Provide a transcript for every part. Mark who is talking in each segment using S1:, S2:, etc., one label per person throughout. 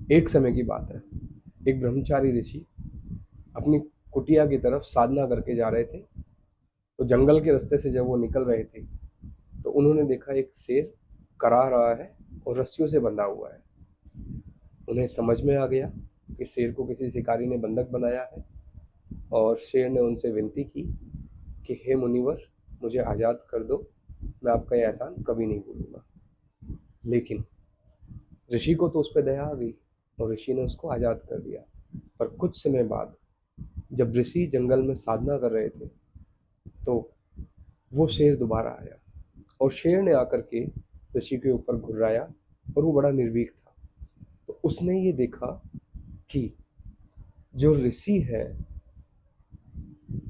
S1: एक समय की बात है, एक ब्रह्मचारी ऋषि अपनी कुटिया की तरफ साधना करके जा रहे थे। तो जंगल के रास्ते से जब वो निकल रहे थे तो उन्होंने देखा एक शेर करा रहा है और रस्सियों से बंधा हुआ है। उन्हें समझ में आ गया कि शेर को किसी शिकारी ने बंधक बनाया है, और शेर ने उनसे विनती की कि हे मुनिवर, मुझे आज़ाद कर दो, मैं आपका यह एहसान कभी नहीं भूलूंगा। लेकिन ऋषि को तो उस पर दया आ गई और ऋषि ने उसको आज़ाद कर दिया। पर कुछ समय बाद जब ऋषि जंगल में साधना कर रहे थे तो वो शेर दोबारा आया, और शेर ने आकर के ऋषि के ऊपर घुर्राया, और वो बड़ा निर्भीक था। तो उसने ये देखा कि जो ऋषि है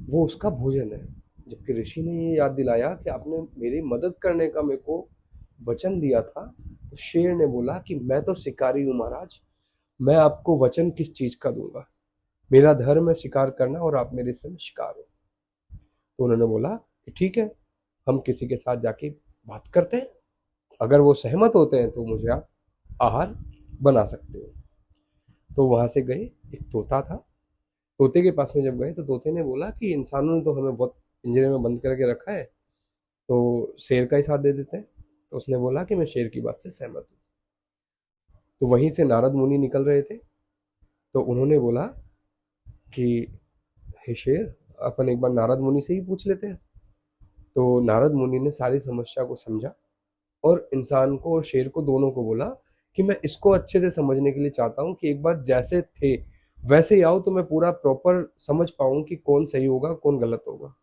S1: वो उसका भोजन है। जबकि ऋषि ने ये याद दिलाया कि आपने मेरी मदद करने का मेरे को वचन दिया था। तो शेर ने बोला कि मैं तो शिकारी हूँ महाराज, मैं आपको वचन किस चीज का दूंगा, मेरा धर्म है शिकार करना और आप मेरे समय शिकार हो। तो उन्होंने बोला कि ठीक है, हम किसी के साथ जाके बात करते हैं, अगर वो सहमत होते हैं तो मुझे आप आहार बना सकते हो। तो वहां से गए, एक तोता था। तोते के पास में जब गए तो तोते ने बोला कि इंसानों ने तो हमें बहुत पिंजरे में बंद करके रखा है, तो शेर का ही साथ दे देते हैं। तो उसने बोला कि मैं शेर की बात से सहमत हूँ। तो वहीं से नारद मुनि निकल रहे थे। तो उन्होंने बोला कि हे शेर, अपन एक बार नारद मुनि से ही पूछ लेते हैं। तो नारद मुनि ने सारी समस्या को समझा और इंसान को और शेर को दोनों को बोला कि मैं इसको अच्छे से समझने के लिए चाहता हूँ कि एक बार जैसे थे वैसे ही आओ, तो मैं पूरा प्रॉपर समझ पाऊँ कि कौन सही होगा कौन गलत होगा।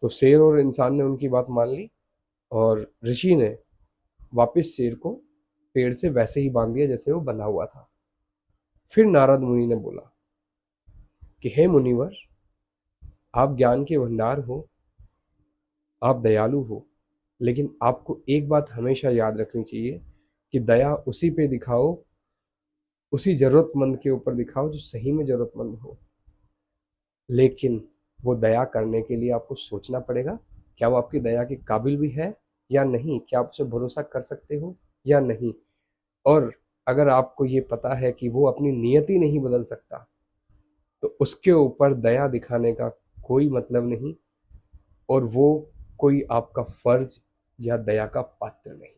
S1: तो शेर और इंसान ने उनकी बात मान ली, और ऋषि ने वापस शेर को पेड़ से वैसे ही बांध दिया जैसे वो बंधा हुआ था। फिर नारद मुनि ने बोला कि हे मुनिवर, आप ज्ञान के भंडार हो, आप दयालु हो, लेकिन आपको एक बात हमेशा याद रखनी चाहिए कि दया उसी पे दिखाओ, उसी जरूरतमंद के ऊपर दिखाओ जो सही में जरूरतमंद हो। लेकिन वो दया करने के लिए आपको सोचना पड़ेगा, क्या वो आपकी दया के काबिल भी है या नहीं, क्या आप उसे भरोसा कर सकते हो या नहीं। और अगर आपको ये पता है कि वो अपनी नियति नहीं बदल सकता, तो उसके ऊपर दया दिखाने का कोई मतलब नहीं, और वो कोई आपका फर्ज या दया का पात्र नहीं।